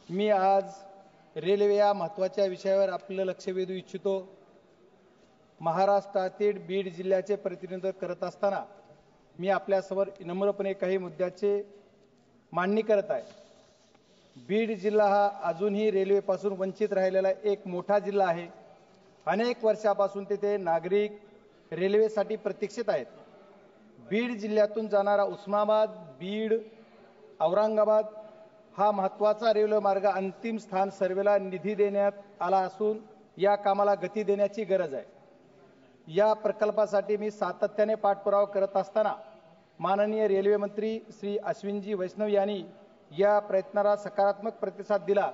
मी आज रेल्वे या महत्त्वाच्या विषयावर आपलं लक्ष वेधू इच्छितो। महाराष्ट्रातील बीड जिल्ह्याचे प्रतिनिधित्व करत असताना मी आपल्यासमोर नम्रपणे काही मुद्द्याचे मांडणी करत आहे। बीड जिल्हा हा अजूनही रेल्वेपासून वंचित राहिलेला एक मोठा जिल्हा आहे। अनेक वर्षापासून तेथे नागरिक रेल्वेसाठी प्रतीक्षित आहेत। बीड जिल्ह्यातून जाणारा उस्मानाबाद, बीड, औरंगाबाद हा महत्त्वाचा रेल्वे मार्ग अंतिम स्थान सर्वेला निधी देण्यात आला असून या कामाला गती देण्याची गरज आहे। या प्रकल्पासाठी मी सातत्याने पाठपुरावा करत असताना माननीय रेल्वे मंत्री श्री अश्विनजी वैष्णव यांनी या प्रयत्नाला सकारात्मक प्रतिसाद दिला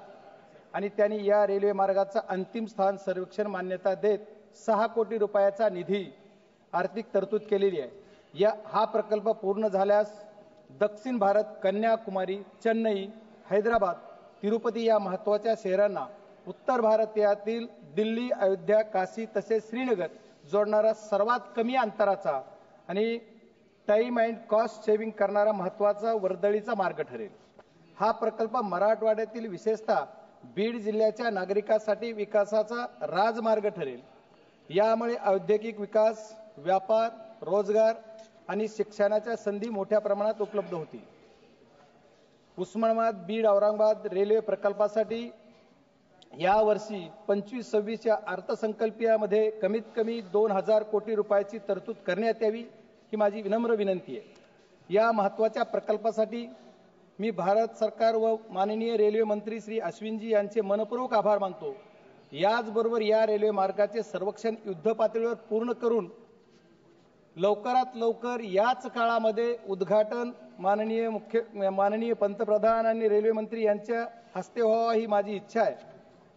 आणि त्यांनी या रेल्वे मार्गाचा अंतिम स्थान सर्वेक्षण मान्यता देत 6 कोटी रुपयाचा निधी आर्थिक तरतूद केलेली आहे। हा प्रकल्प पूर्ण झाल्यास दक्षिण भारत, कन्याकुमारी, चेन्नई, हैदराबाद, तिरुपती या महत्त्वाच्या शहरांना उत्तर भारतातील दिल्ली, अयोध्या, काशी तसेच श्रीनगर जोडणारा सर्वात कमी अंतराचा आणि टाइम अँड कॉस्ट सेव्हिंग करणारा महत्त्वाचा वर्दळीचा मार्ग ठरेल। हा प्रकल्प मराठवाड्यातील विशेषतः बीड जिल्ह्याच्या नागरिकांसाठी विकासाचा राजमार्ग ठरेल। यामुळे औद्योगिक विकास, व्यापार, रोजगार आणि शिक्षणाच्या संधी मोठ्या प्रमाणात उपलब्ध होतील। उस्मानाबाद, बीड, औरंगाबाद रेल्वे प्रकल्पासाठी या वर्षी 25-26 या अर्थसंकल्पीयामध्ये कमीत कमी 2000 कोटी रुपयाची तरतूद करण्यात यावी ही माझी विनम्र विनंती आहे। या महत्त्वाच्या प्रकल्पासाठी मी भारत सरकार व माननीय रेल्वे मंत्री श्री अश्विनजी यांचे मनपूर्वक आभार मानतो। याचबरोबर या रेल्वे मार्गाचे सर्वेक्षण युद्धपातळीवर पूर्ण करून लवकरात लवकर याच काळामध्ये उद्घाटन माननीय पंतप्रधान आणि रेल्वे मंत्री यांच्या हस्ते व्हावा ही माझी इच्छा आहे।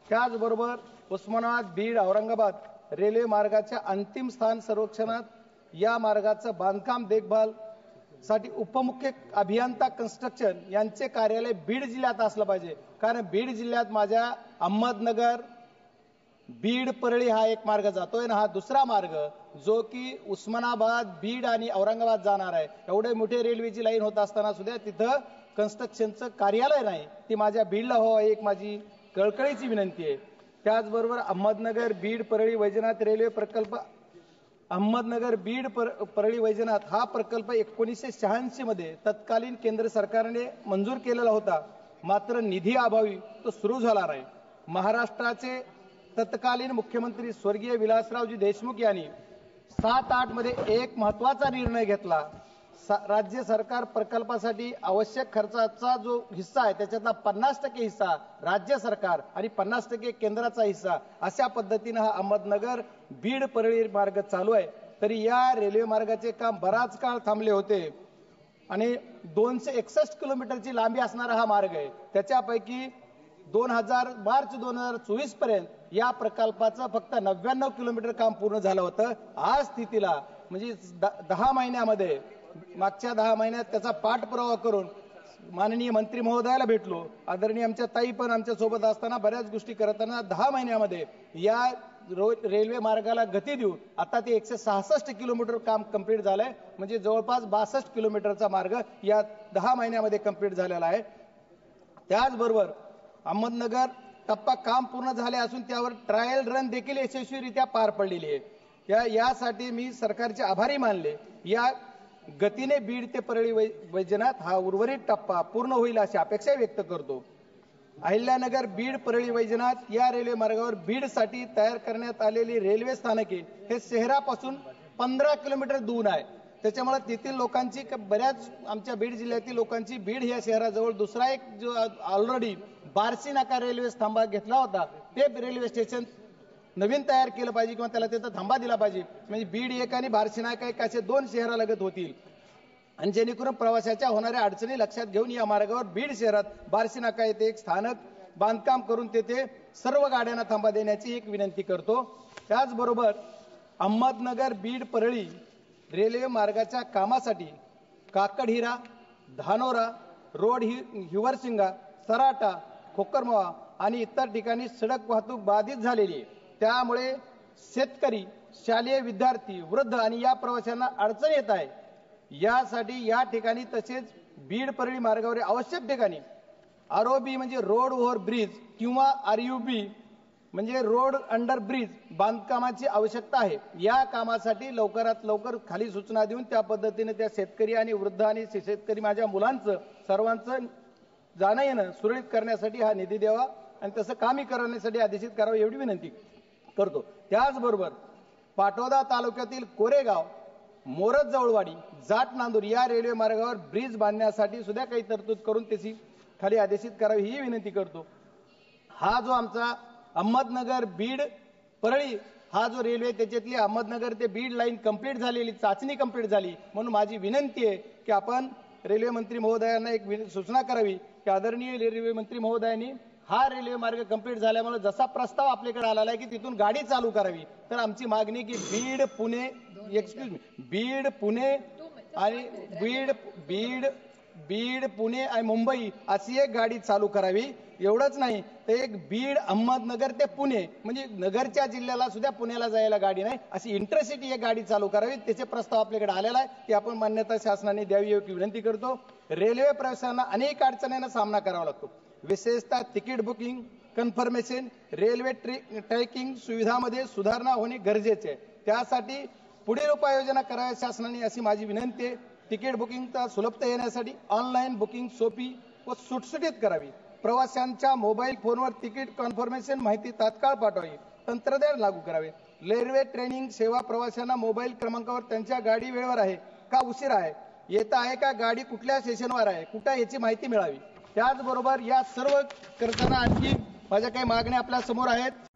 त्याचबरोबर उस्मानाबाद, बीड, औरंगाबाद रेल्वे मार्गाच्या अंतिम स्थान सर्वेक्षणात या मार्गाचं बांधकाम देखभाल साठी उपमुख्य अभियंता कन्स्ट्रक्शन यांचे कार्यालय बीड जिल्ह्यात असलं पाहिजे। कारण बीड जिल्ह्यात माझ्या अहमदनगर, बीड, परळी हा एक मार्ग जातोय ना, हा दुसरा मार्ग जो की उस्मानाबाद, बीड आणि औरंगाबाद जाणार आहे। एवढे मोठे रेल्वेची लाईन होत असताना सुद्धा तिथं कन्स्ट्रक्शनचं कार्यालय नाही, ती माझ्या बीडला व्हावं एक माझी कळकळीची विनंती आहे। त्याचबरोबर अहमदनगर, बीड, परळी, वैजनाथ रेल्वे प्रकल्प अहमदनगर, बीड, परळी, वैजनाथ हा प्रकल्प 1986 मध्ये तत्कालीन केंद्र सरकारने मंजूर केलेला होता, मात्र निधी अभावी तो सुरू झाला नाही। महाराष्ट्राचे तत्कालीन मुख्यमंत्री स्वर्गीय विलासरावजी देशमुख यांनी 7-8 मध्ये एक महत्त्वाचा निर्णय घेतला। राज्य सरकार प्रकल्पासाठी आवश्यक खर्चाचा जो हिस्सा आहे त्याच्यातला 50% हिस्सा राज्य सरकार आणि 50% केंद्राचा हिस्सा अशा पद्धतीने हा अहमदनगर, बीड, परळी मार्ग चालू आहे। तरी या रेल्वे मार्गाचे काम बराच काळ थांबले होते आणि 261 किलोमीटरची लांबी असणारा हा मार्ग आहे। त्याच्यापैकी मार्च 2024 पर्यंत या प्रकल्पाचं फक्त 99 किलोमीटर काम पूर्ण झालं होतं। आज स्थितीला म्हणजे 10 महिन्यामध्ये मागच्या 10 महिन्यात त्याचा पाठपुरावा करून माननीय मंत्री महोदयाला भेटलो, आदरणीय आमच्या ताई पण आमच्या सोबत असताना बऱ्याच गोष्टी करताना 10 महिन्यामध्ये या रेल्वे मार्गाला गती देऊन आता ते 166 किलोमीटर काम कंप्लीट झालंय। म्हणजे जवळपास 62 किलोमीटरचा मार्ग या 10 महिन्यामध्ये कंप्लीट झालेला आहे। त्याचबरोबर अहमदनगर टप्पा काम पूर्ण झाले असून त्यावर ट्रायल रन देखील यशस्वीरित्या पार पडलेली आहे। यासाठी मी सरकारचे आभारी मानले। या गतीने बीड ते परळी वैजनाथ हा उर्वरित टप्पा पूर्ण होईल अशी अपेक्षा व्यक्त करतो। अहिल्यानगर, बीड, परळी, वैजनाथ या रेल्वे मार्गावर बीडसाठी तयार करण्यात आलेली रेल्वे स्थानके हे शहरापासून 15 किलोमीटर दूर आहे। त्याच्यामुळे तेथील लोकांची बऱ्याच आमच्या बीड जिल्ह्यातील लोकांची बीड या शहराजवळ दुसरा एक जो ऑलरेडी बार्शी नाका रेल्वे थांबा घेतला होता ते रेल्वे स्टेशन नवीन तयार केलं पाहिजे किंवा त्याला त्याचा थांबा दिला पाहिजे। म्हणजे बीड एक आणि बार्शी नाका एक असे 2 शहरालगत होतील आणि जेणेकरून प्रवाशाच्या होणाऱ्या अडचणी लक्षात घेऊन या मार्गावर बीड शहरात बार्शी नाका येथे एक स्थानक बांधकाम करून तेथे सर्व गाड्यांना थांबा देण्याची एक विनंती करतो। त्याचबरोबर अहमदनगर, बीड, परळी रेल्वे मार्गाच्या कामासाठी काकडहिरा, धानोरा रोड, हिवरसिंगा, सराटा, खोकरमोहा आणि इतर ठिकाणी सडक वाहतूक बाधित झालेली आहे। त्यामुळे शेतकरी, शालेय विद्यार्थी, वृद्ध आणि या प्रवाशांना अडचण येत आहे। यासाठी या ठिकाणी तसेच बीड, परळी मार्गावर आवश्यक ठिकाणी ROB म्हणजे रोड ओव्हर ब्रिज किंवा RUB म्हणजे रोड अंडर ब्रिज बांधकामाची आवश्यकता आहे। या कामासाठी लवकरात लवकर खाली सूचना देऊन त्या पद्धतीने त्या शेतकरी आणि वृद्ध आणि शेतकरी माझ्या मुलांचं सर्वांचं जाणं येणं सुरळीत करण्यासाठी हा निधी द्यावा आणि तसं कामी करण्यासाठी आदेशित करावं एवढी विनंती करतो। त्याचबरोबर पाटोदा तालुक्यातील कोरेगाव मोरज जवळवाडी जाट नांदूर या रेल्वे मार्गावर ब्रिज बांधण्यासाठी सुद्धा काही तरतूद करून त्याची खाली आदेशित करावी ही विनंती करतो। हा जो आमचा अहमदनगर बीड परळी हा जो रेल्वे त्याच्यातली अहमदनगर ते बीड लाईन कंप्लीट झालेली चाचणी कंप्लीट झाली म्हणून माझी विनंती आहे की आपण रेल्वे मंत्री महोदयांना एक सूचना करावी की आदरणीय रेल्वे मंत्री महोदयांनी हा रेल्वे मार्ग कंप्लीट झाल्यामुळे जसा प्रस्ताव आपल्याकडे आलेला आहे की तिथून गाडी चालू करावी तर आमची मागणी की बीड पुणे बीड पुणे आणि बीड पुणे आणि मुंबई अशी एक गाडी चालू करावी। एवढंच नाही तर एक बीड अहमदनगर ते पुणे म्हणजे नगरच्या जिल्ह्याला सुद्धा पुण्याला जायला गाडी नाही अशी इंटरसिटी एक गाडी चालू करावी। त्याचे प्रस्ताव आपल्याकडे आलेला आहे ती आपण मान्यता शासनाने द्यावी एवढी विनंती करतो। रेल्वे प्रवाशांना अनेक अडचणींना सामना करावा लागतो, विशेषतः ticket booking confirmation railway tracking सुविधांमध्ये सुधारणा होणे गरजेचे आहे। त्यासाठी पुढील उपाययोजना कराव्या शासनाने अशी माझी विनंती आहे। तिकीट बुकिंगचा सुलभता येण्यासाठी ऑनलाईन बुकिंग सोपी व सुटसुटीत करावी। प्रवाशांच्या मोबाईल फोनवर तिकीट कन्फर्मेशन माहिती तात्काळ पाठवावी, तंत्रज्ञान लागू करावे। रेल्वे ट्रेनिंग सेवा प्रवाशांना मोबाईल क्रमांकावर त्यांच्या गाडी वेळेवर आहे का उशीर आहे येत आहे का गाडी कुठल्या स्टेशनवर आहे कुठे याची माहिती मिळावी। त्याचबरोबर या सर्व करताना आणखी माझ्या काही मागण्या आपल्या समोर आहेत।